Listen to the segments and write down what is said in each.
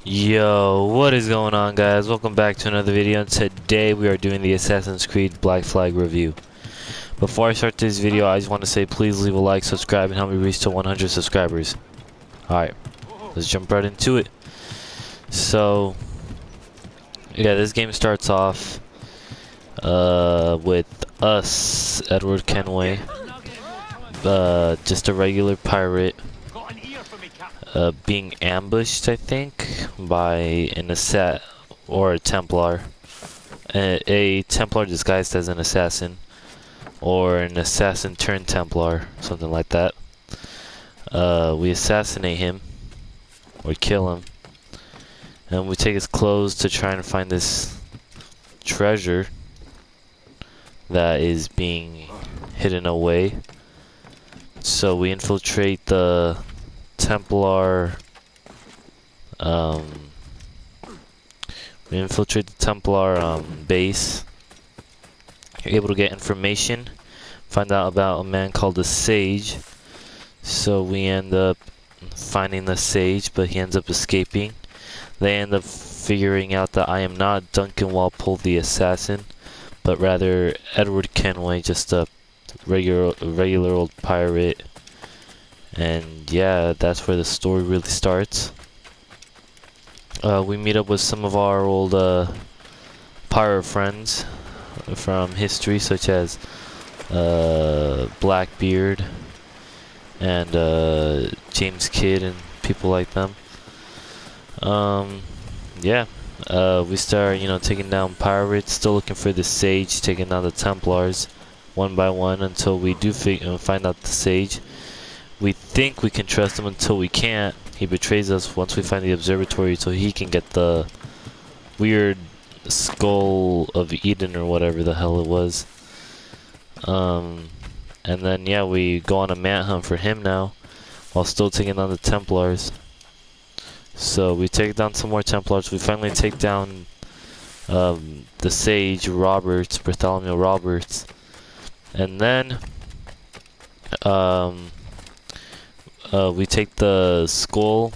Yo, what is going on, guys? Welcome back to another video, and today we are doing the Assassin's Creed Black Flag review. Before I start this video, I just want to say please leave a like, subscribe, and help me reach to 100 subscribers. Alright, let's jump right into it. So, yeah, this game starts off with us, Edward Kenway, just a regular pirate, being ambushed, I think, by an assassin or a Templar. A Templar disguised as an assassin, or an assassin turned Templar, something like that. We assassinate him, or kill him, and we take his clothes to try and find this treasure that is being hidden away. So we infiltrate the Templar base. You're able to get information, find out about a man called the Sage. So we end up finding the Sage, but he ends up escaping. They end up figuring out that I am not Duncan Walpole the assassin, but rather Edward Kenway, just a regular old pirate. And yeah, that's where the story really starts. We meet up with some of our old pirate friends from history, such as Blackbeard and James Kidd and people like them. Yeah, we start, taking down pirates, still looking for the Sage, taking down the Templars one by one until we do find out the Sage. We think we can trust him until we can't. He betrays us once we find the observatory so he can get the weird skull of Eden or whatever the hell it was. And then yeah, we go on a manhunt for him now while still taking down the Templars. So we take down some more Templars. We finally take down the Sage Bartholomew Roberts. And then we take the skull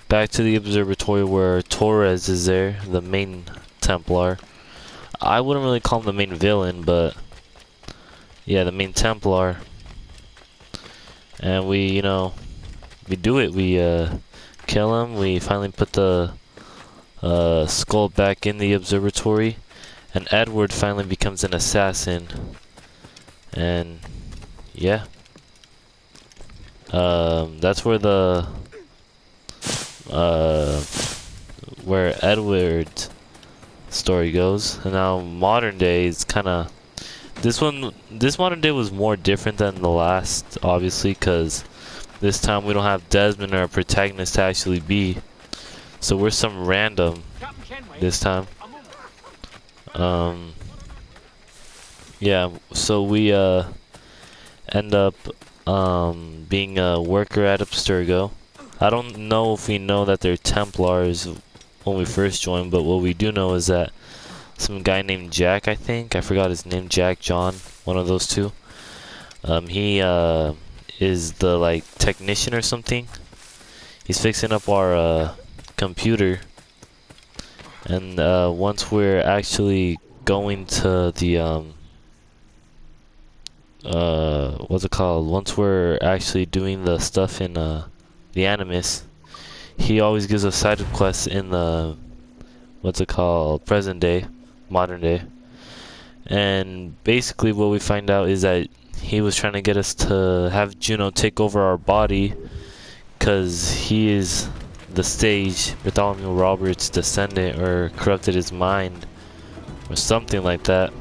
back to the observatory where Torres is there, the main Templar. I wouldn't really call him the main villain, but yeah, the main Templar. And we do it. We kill him. We finally put the skull back in the observatory, and Edward finally becomes an assassin. And yeah. That's where where Edward's story goes. And now modern day is kinda this modern day was more different than the last, obviously, because this time we don't have Desmond or our protagonist to actually be. So we're some random this time. Yeah, so we end up being a worker at Abstergo. I don't know if we know that they're Templars when we first joined, but what we do know is that some guy named Jack, I forgot his name, Jack, John, one of those two. He is the technician or something. He's fixing up our computer, and once we're actually going to the what's it called? Once we're actually doing the stuff in the Animus, he always gives us side quests in the present day, modern day. And basically what we find out is that he was trying to get us to have Juno take over our body, because he is the Sage, Bartholomew Roberts' descendant, or corrupted his mind or something like that.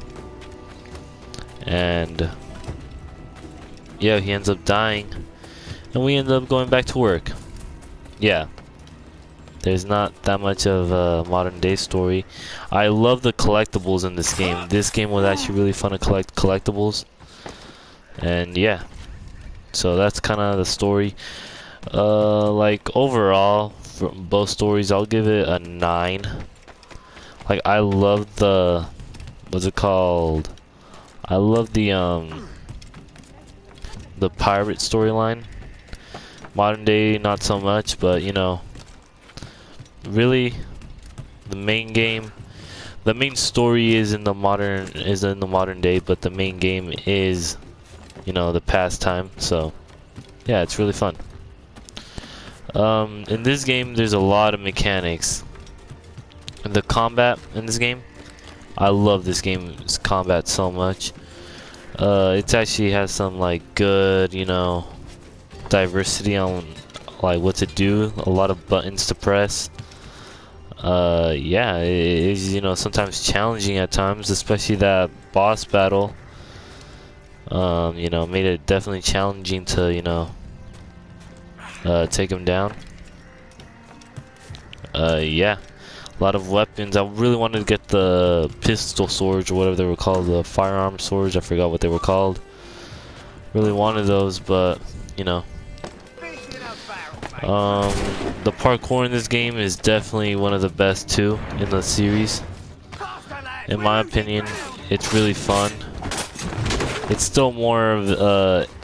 And yeah, he ends up dying, and we end up going back to work. Yeah, there's not that much of a modern day story. I love the collectibles in this game. This game was actually really fun to collect collectibles. And yeah, so that's kind of the story. Overall, from both stories, I'll give it a 9. I love the I love the pirate storyline. Modern day, not so much, but really, the main game, the main story is in the modern day, but the main game is, you know, the pastime. So yeah, it's really fun. In this game, there's a lot of mechanics. The combat in this game, I love this game's combat so much. It actually has some like good, you know, diversity on like what to do. A lot of buttons to press. Yeah, it is, you know, sometimes challenging at times, especially that boss battle. You know, made it definitely challenging to, you know, take him down. Yeah, a lot of weapons. I really wanted to get the pistol swords or whatever they were called, the firearm swords. I forgot what they were called. Really wanted those, but you know. The parkour in this game is definitely one of the best too in the series. In my opinion, it's really fun. It's still more of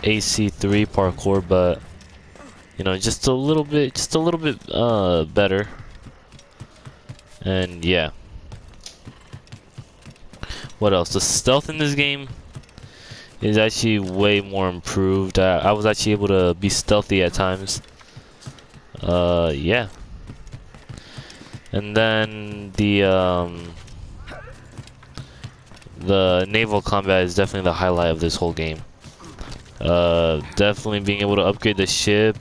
AC3 parkour, but you know, just a little bit better. And yeah. What else? The stealth in this game is actually way more improved. I was actually able to be stealthy at times. Yeah. And then the naval combat is definitely the highlight of this whole game. Definitely being able to upgrade the ship,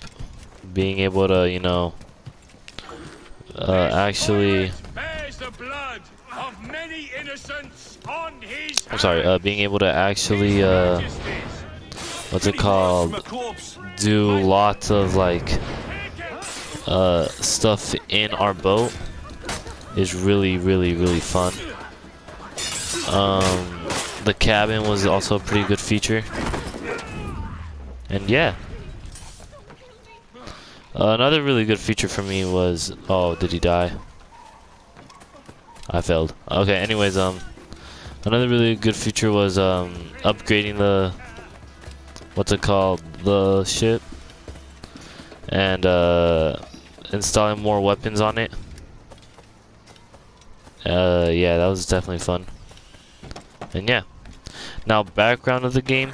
being able to, you know, actually, I'm sorry, being able to actually, what's it called, do lots of like stuff in our boat is really fun. The cabin was also a pretty good feature. And yeah, another really good feature for me was, oh, did he die? I failed. Okay, anyways, another really good feature was upgrading the, what's it called, the ship, and installing more weapons on it. Yeah, that was definitely fun. And yeah, now background of the game.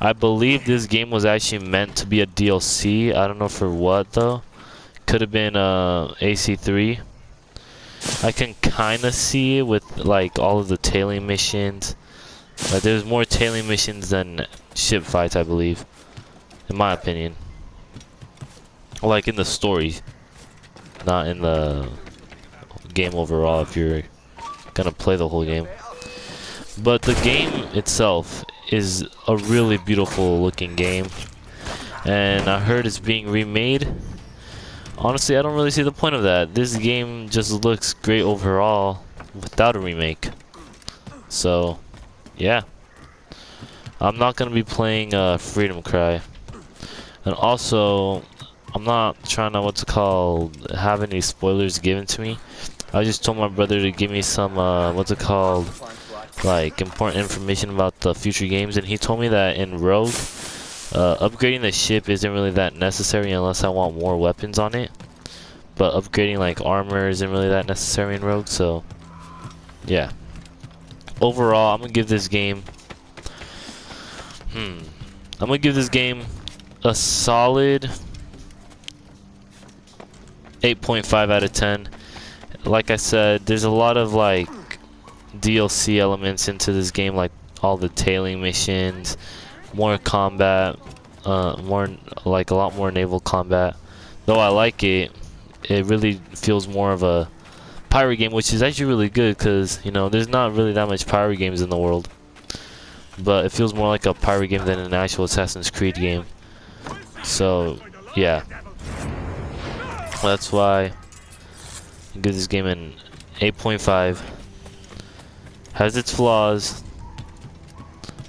I believe this game was actually meant to be a DLC. I don't know for what though. Could have been AC3. I can kind of see it with like all of the tailing missions. There's more tailing missions than ship fights, I believe, in my opinion. Like in the story, not in the game overall. If you're gonna play the whole game, but the game itself is a really beautiful looking game, and I heard it's being remade. Honestly, I don't really see the point of that. This game just looks great overall without a remake. So yeah, I'm not gonna be playing Freedom Cry, and also I'm not trying to have any spoilers given to me. I just told my brother to give me some like important information about the future games, and he told me that in Rogue, upgrading the ship isn't really that necessary unless I want more weapons on it. But upgrading like armor isn't really that necessary in Rogue, so yeah. Overall, I'm gonna give this game a solid 8.5 out of 10. Like I said, there's a lot of like DLC elements into this game, like all the tailing missions, more combat, more like a lot more naval combat. Though I like it, it really feels more of a pirate game, which is actually really good because, you know, there's not really that much pirate games in the world, but it feels more like a pirate game than an actual Assassin's Creed game. So yeah, that's why I give this game an 8.5. Has its flaws,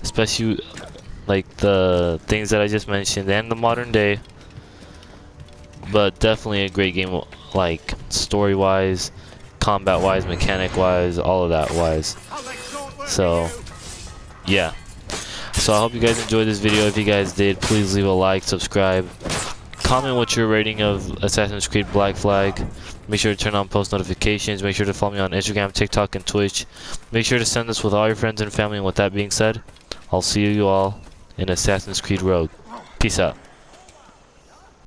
especially like the things that I just mentioned and the modern day, but definitely a great game, like story wise, combat wise, mechanic wise, all of that wise. So yeah, so I hope you guys enjoyed this video. If you guys did, please leave a like, subscribe, comment what your rating of Assassin's Creed Black Flag. Make sure to turn on post notifications. Make sure to follow me on Instagram, TikTok, and Twitch. Make sure to send this with all your friends and family. And with that being said, I'll see you all in Assassin's Creed Rogue. Peace out.